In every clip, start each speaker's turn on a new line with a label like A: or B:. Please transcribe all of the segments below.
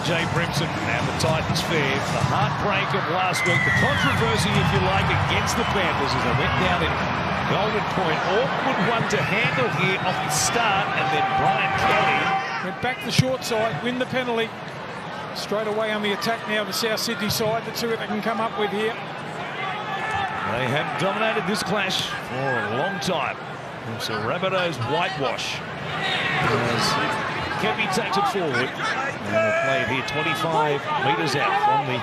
A: Jay Brimson and the Titans fared. The heartbreak of last week, the controversy, if you like, against the Panthers as they went down in Golden Point. Awkward one to handle here off the start, and then Brian Kelly
B: went back to the short side, win the penalty. Straight away on the attack now, the South Sydney side. Let's see what they can come up with here.
A: They have dominated this clash for a long time. It's a Rabbitohs whitewash. As Kempy takes it forward. And they'll play it here 25 metres out from the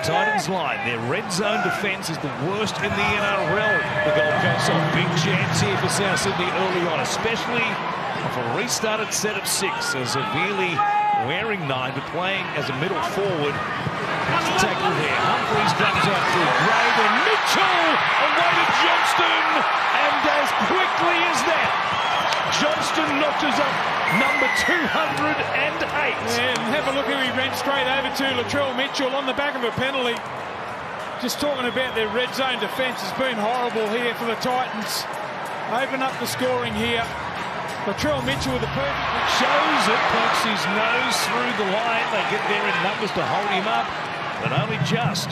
A: Titans line. Their red zone defence is the worst in the NRL. The Gold Coast on big chance here for South Sydney early on, especially off a restarted set of 6. A severely wearing 9, but playing as a middle forward. That's the tackle there. Humphries comes out through Gray, then Mitchell away to Johnston, and as quickly as that, Johnston notches up number 208.
B: And have a look who he ran straight over to, Latrell Mitchell, on the back of a penalty. Just talking about their red zone defence has been horrible here for the Titans. Open up the scoring here. Latrell Mitchell with the perfect
A: shows it, pokes his nose through the line. They get there in numbers to hold him up, but only just.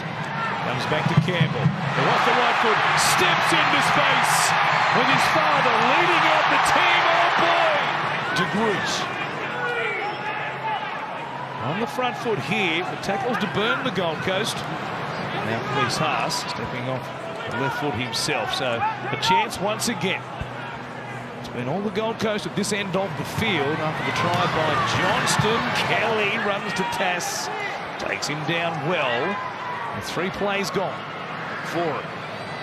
A: Comes back to Campbell. They're off the right foot, steps into space with his father leading out the team. Oh boy! De Groot. On the front foot here, the tackles to burn the Gold Coast. Now Chris Haas stepping off the left foot himself, so a chance once again. It's been all the Gold Coast at this end of the field after the try by Johnston. Kelly runs to Tass, takes him down well. And 3 plays gone for it.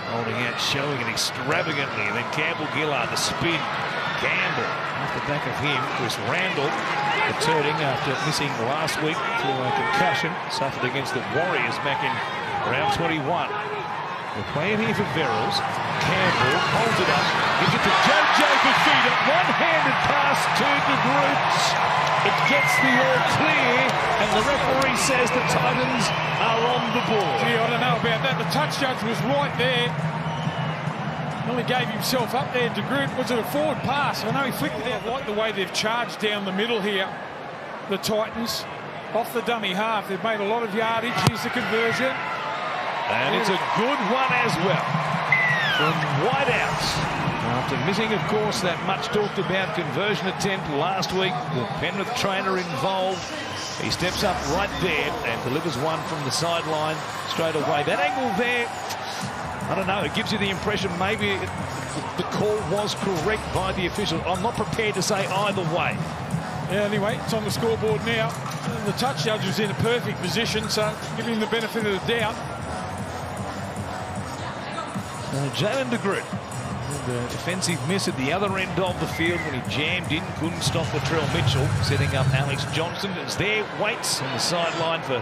A: Holding out, showing it extravagantly. And then Campbell Gillard, the spin. Campbell off the back of him. Chris Randall returning after missing last week through a concussion suffered against the Warriors back in round 21. They're playing here for Verrills. Campbell holds it up. Gives it to JJ Fafita. One-handed pass to De Groot. It gets the all clear, and the referee says the Titans are on the ball.
B: Gee, I don't know about that. The touch judge was right there. Nearly gave himself up there. De Groot, was it a forward pass? I know he flicked it out. I like the way they've charged down the middle here, the Titans. Off the dummy half. They've made a lot of yardage. Here's the conversion.
A: And it's a good one as well from wideouts. After missing, of course, that much talked about conversion attempt last week, the Penrith trainer involved. He steps up right there and delivers one from the sideline straight away. That angle there, I don't know, it gives you the impression maybe the call was correct by the official. I'm not prepared to say either way.
B: Yeah, anyway, it's on the scoreboard now. The touch judge was in a perfect position, so give him the benefit of the doubt.
A: Jalen De Groot. The defensive miss at the other end of the field when he jammed in, couldn't stop Latrell Mitchell, setting up Alex Johnston as there waits on the sideline for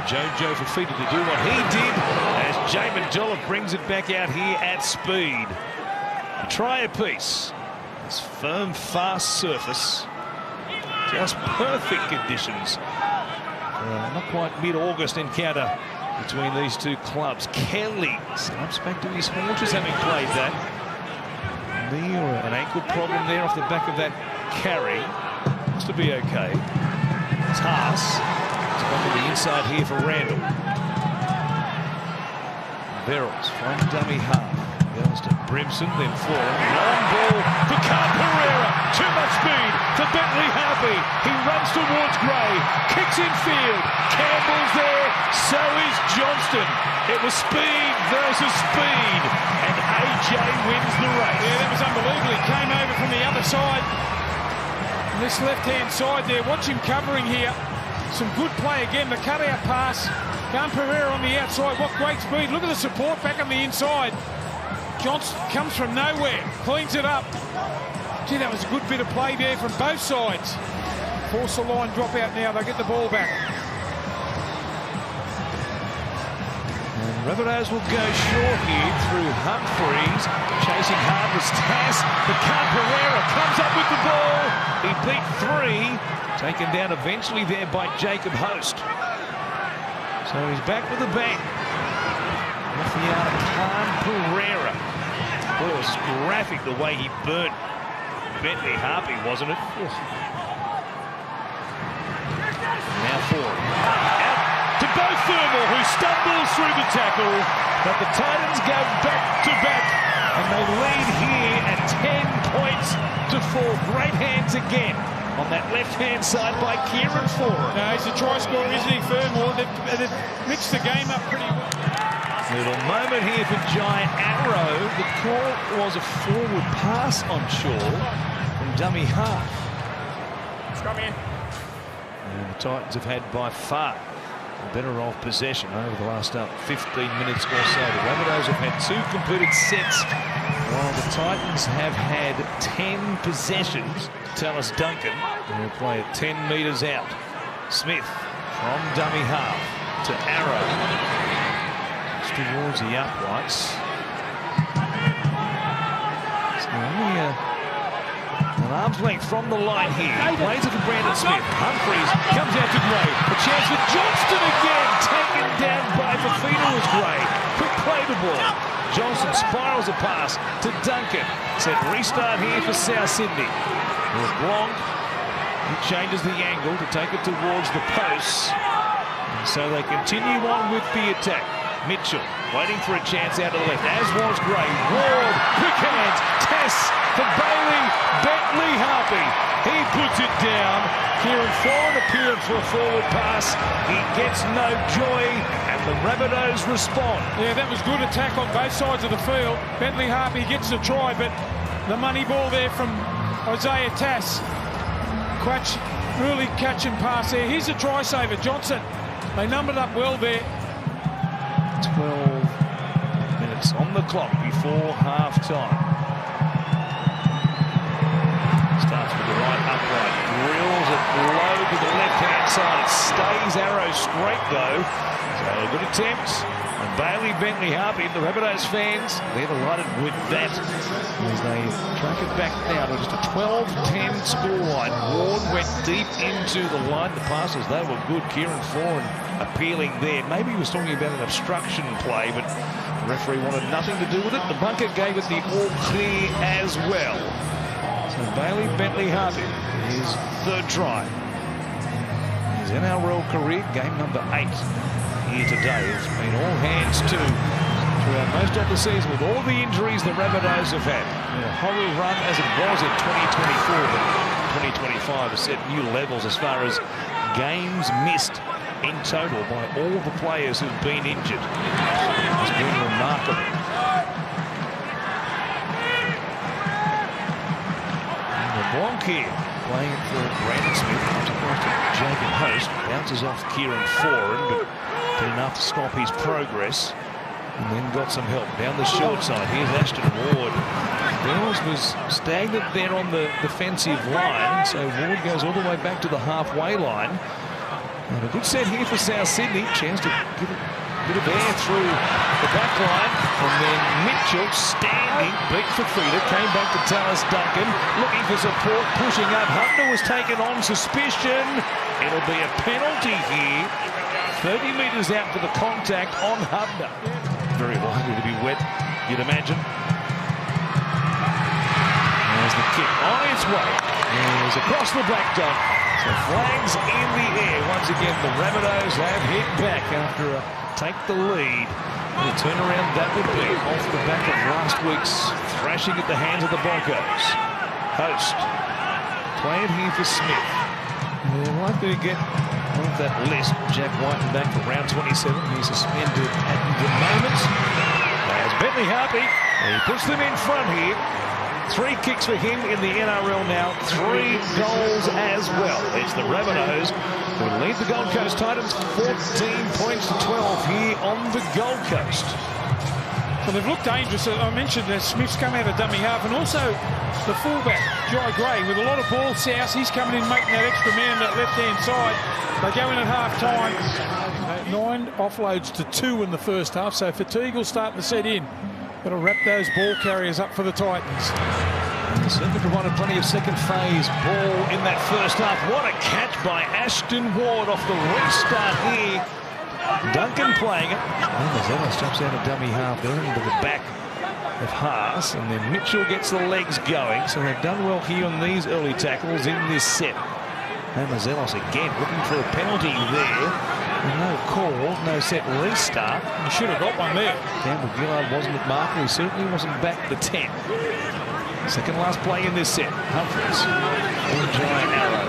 A: Jojo Fafita to do what he did as Jamin Jolliffe brings it back out here at speed. A try apiece. This firm, fast surface. Just perfect conditions for a not quite mid-August encounter between these two clubs. Kelly snaps back to his haunches having played that. An ankle problem there off the back of that carry. Looks to be okay. It's Haas. It's back on the inside here for Randall. Verrills from dummy half. Goes to Brimson, then Flora. Long ball for Carl Pereira. Too much speed for Bentley Harpy. He runs towards Gray. Kicks in field. Campbell's there. So is Johnston. It was speed versus speed. And AJ wins the race.
B: Yeah, that was unbelievable. He came over from the other side. On this left-hand side there. Watch him covering here. Some good play again. The cutout pass. Carl Pereira on the outside. What great speed. Look at the support back on the inside. Johnston comes from nowhere, cleans it up. Gee, that was a good bit of play there from both sides. Force the line drop out now, they get the ball back.
A: And Rabbitohs will go short here through Humphries. Chasing hard was Tass, but Carl Pereira comes up with the ball. He beat 3, taken down eventually there by Jacob Host. So he's back with a bang. Off the out of Carl Pereira. Boy, it was graphic the way he burnt Bentley Harpy, wasn't it? Oof. Now for him. Out to both Thermal, who stumbles through the tackle, but the Titans go back-to-back, and they lead here at 10 points to 4. Great hands again on that left-hand side by Kieran Foran.
B: No, he's a try scorer, isn't he, Fernmore? They've mixed the game up pretty well.
A: Little moment here for Giant Arrow. The call was a forward pass on Shaw from dummy half.
B: Come in.
A: And the Titans have had by far a better off possession over the last 15 minutes or so. The Rabbitohs have had 2 completed sets, while the Titans have had 10 possessions. Tell us Duncan, who will play at 10 metres out. Smith from dummy half to Arrow. Towards the uprights. It's only an arm's length from the line here. Plays it for Brandon Smith. Humphries comes out to Gray. A chance for Johnston again. Taken down by Fafita was Gray. Quick play the ball. Johnson spirals a pass to Duncan. Said restart here for South Sydney. LeBlanc, he changes the angle to take it towards the posts. And so they continue on with the attack. Mitchell waiting for a chance out to the left, as was Gray. Ward, quick hands, Tess for Bailey, Bentley Harpy. He puts it down. Kieran Foran appeared for a forward pass. He gets no joy, and the Rabbitohs respond.
B: Yeah, that was good attack on both sides of the field. Bentley Harpy gets the try, but the money ball there from Isaiah Tass. Quatch really catch and pass there. Here's a try saver, Johnson. They numbered up well there.
A: 12 minutes on the clock before half-time. Starts with the right upright, drills it low to the left-hand side. It stays Arrow straight though. So a good attempt. And Bailey, Bentley, Harpy, the Rabbitohs fans, they're delighted with that as they track it back now to just a 12-10 scoreline. Ward went deep into the line. The passes, they were good. Kieran Foran appealing there. Maybe he was talking about an obstruction play, but the referee wanted nothing to do with it. The bunker gave it the all clear as well. So Bailey, Bentley, Harpy, his 3rd try. His NRL career, game number 8 here today. It's been all hands to throughout most of the season with all the injuries the Rabbitohs have had. A horror run as it was in 2024, but 2025 has set new levels as far as games missed in total by all the players who've been injured. It's been remarkable. And LeBlanc here playing it for Brandon Smith. Comes across to Jacob Host. Bounces off Kieran Foran, but did enough to stop his progress. And then got some help down the short side. Here's Ashton Ward. Bells was stagnant there on the defensive line, so Ward goes all the way back to the halfway line. And a good set here for South Sydney. Chance to give a bit of air through the back line. And then Mitchell standing, beat Fafita, came back to Tallis Duncan, looking for support, pushing up. Hubner was taken on suspicion. It'll be a penalty here. 30 metres out for the contact on Hubner. Very likely to be wet, you'd imagine. There's the kick on its way. There's across the black dot. So flags in the air. Once again, the Rabbitohs have hit back after a take the lead. And the turnaround that would be off the back of last week's thrashing at the hands of the Broncos. Host playing here for Smith. They're likely to get off that list. Jack Whiten back for round 27. He's suspended at the moment. As Bentley Harpy, he puts them in front here. 3 kicks for him in the NRL now, 3 goals as well. It's the Rabbitohs who lead the Gold Coast Titans 14 points to 12 here on the Gold Coast.
B: Well, they've looked dangerous. I mentioned that Smith's come out of dummy half, and also the fullback, Jai Gray, with a lot of ball south. He's coming in making that extra man that left-hand side. They go in at half-time. 9 offloads to 2 in the first half, so fatigue will start to set in. Got to wrap those ball carriers up for the Titans.
A: And certainly provided plenty of second phase ball in that first half. What a catch by Ashton Ward off the restart here. Duncan playing it. And Ellis jumps out of dummy half there into the back of Haas. And then Mitchell gets the legs going. So they've done well here on these early tackles in this set. Zelos again looking for a penalty there. No call, no set restart.
B: You should have got one there.
A: Campbell Gillard wasn't at marker. He certainly wasn't back the 10. Second last play in this set. Humphries. Giant arrow.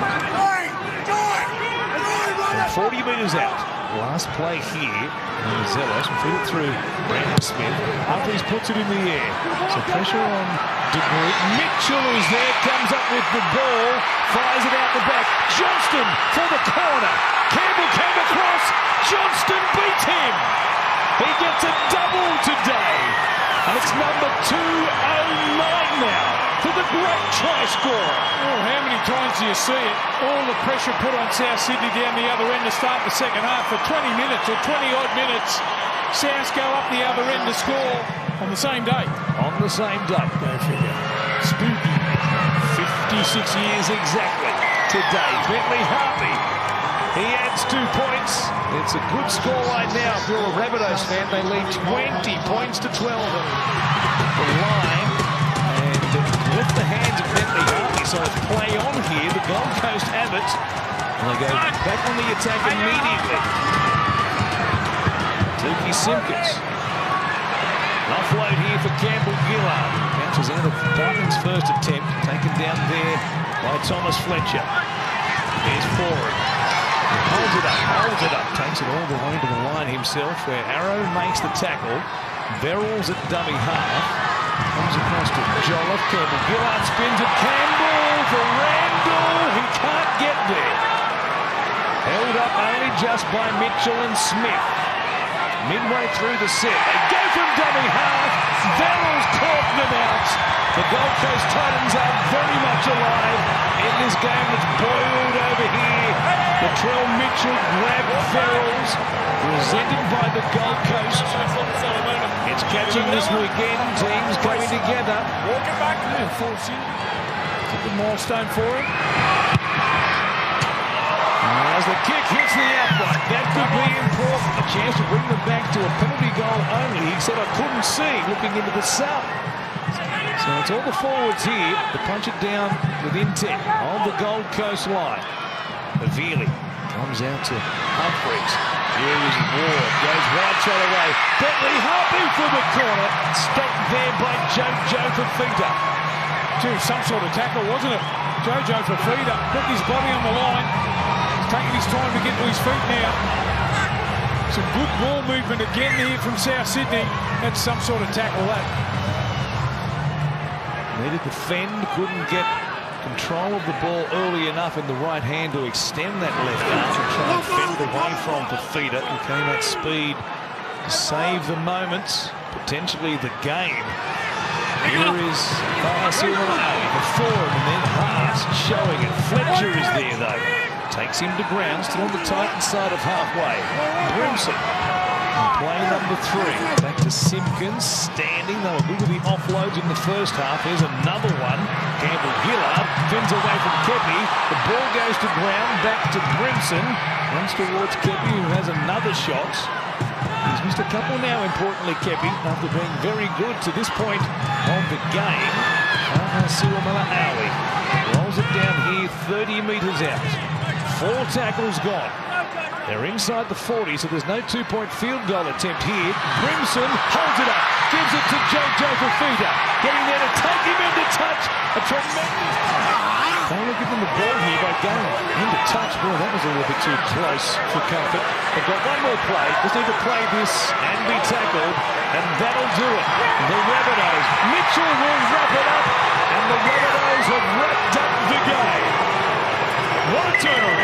A: 40 metres out. Last play here. Zelos will feed it through Brandon Smith. Humphries puts it in the air. So pressure on De Groot. Mitchell is there, comes up with the ball, fires it out the back. Johnston for the corner. Campbell came across. Johnston beat him. He gets a double today. And it's number 209 now for the great try scorer.
B: Oh, how many times do you see it? All the pressure put on South Sydney down the other end to start the second half. For 20 minutes or 20-odd minutes, South go up the other end to score on the same day.
A: On the same day.
B: Go figure.
A: Spooky. 56 years exactly today. Bentley Harvey. He adds 2 points. It's a good scoreline now. If you're a Rabbitohs fan, they lead 20 points to 12 on the line. And with the hands of Bentley Harvey, so it's play on here. The Gold Coast have it. And they go back on the attack immediately. Tukey Simpkins. Offload here for Campbell Gillard. Bounces out of Darwin's first attempt. Taken down there by Thomas Fletcher. Here's forward. Holds it up, takes it all the way to the line himself, where Arrow makes the tackle. Verrills at dummy half. Comes across to Jolliffe. Campbell Gillard spins it. Campbell for Randall. He can't get there. Held up only just by Mitchell and Smith. Midway through the set, they go from dummy half. Verrills caught them out. The Gold Coast Titans are very much alive in this game that's boiled over here. Latrell Mitchell grabbed Verrills, presented by the Gold Coast. It's catching this weekend. Teams coming together.
B: Walking back there, force in. Took the milestone for him.
A: As the kick hits the upright, that could be important. A chance to bring them back to a penalty goal only. He said, I couldn't see looking into the sun. So it's all the forwards here to punch it down within 10 on the Gold Coast line. Avili comes out to Humphries. Here is Ward. Goes wide shot away. Bentley Harvey for the corner. Stopped there by Jojo Fafita.
B: Gee, some sort of tackle, wasn't it? Jojo Fafita put his body on the line. He's taking his time to get to his feet now. Some good ball movement again here from South Sydney. That's some sort of tackle, that.
A: Needed to fend, couldn't get control of the ball early enough in the right hand to extend that left arm and try and fend away from Fafita, who came at speed to save the moments, potentially the game. Here is Silverley before him, and then Haas showing it. Fletcher is there though. Takes him to ground, still on the Titan side of halfway. Brimson. Play number 3. Back to Simpkins, standing. They were good with the offloads in the first half. Here's another one. Campbell Gillard fins away from Kepi. The ball goes to ground, back to Brimson. Runs towards Kepi, who has another shot. He's missed a couple now, importantly, Kepi, after being very good to this point of the game. Siwamala-Aui rolls it down here, 30 metres out. 4 tackles gone. They're inside the 40, so there's no 2-point field goal attempt here. Brimson holds it up, gives it to Jojo Fafita. Getting there to take him into touch. A tremendous... They were giving the ball here by going into touch. Boy, that was a little bit too close for comfort. They've got one more play. Just need to play this and be tackled, and that'll do it. The Rabbitohs. Mitchell will wrap it up, and the Rabbitohs have wrapped up the game. What a turnaround.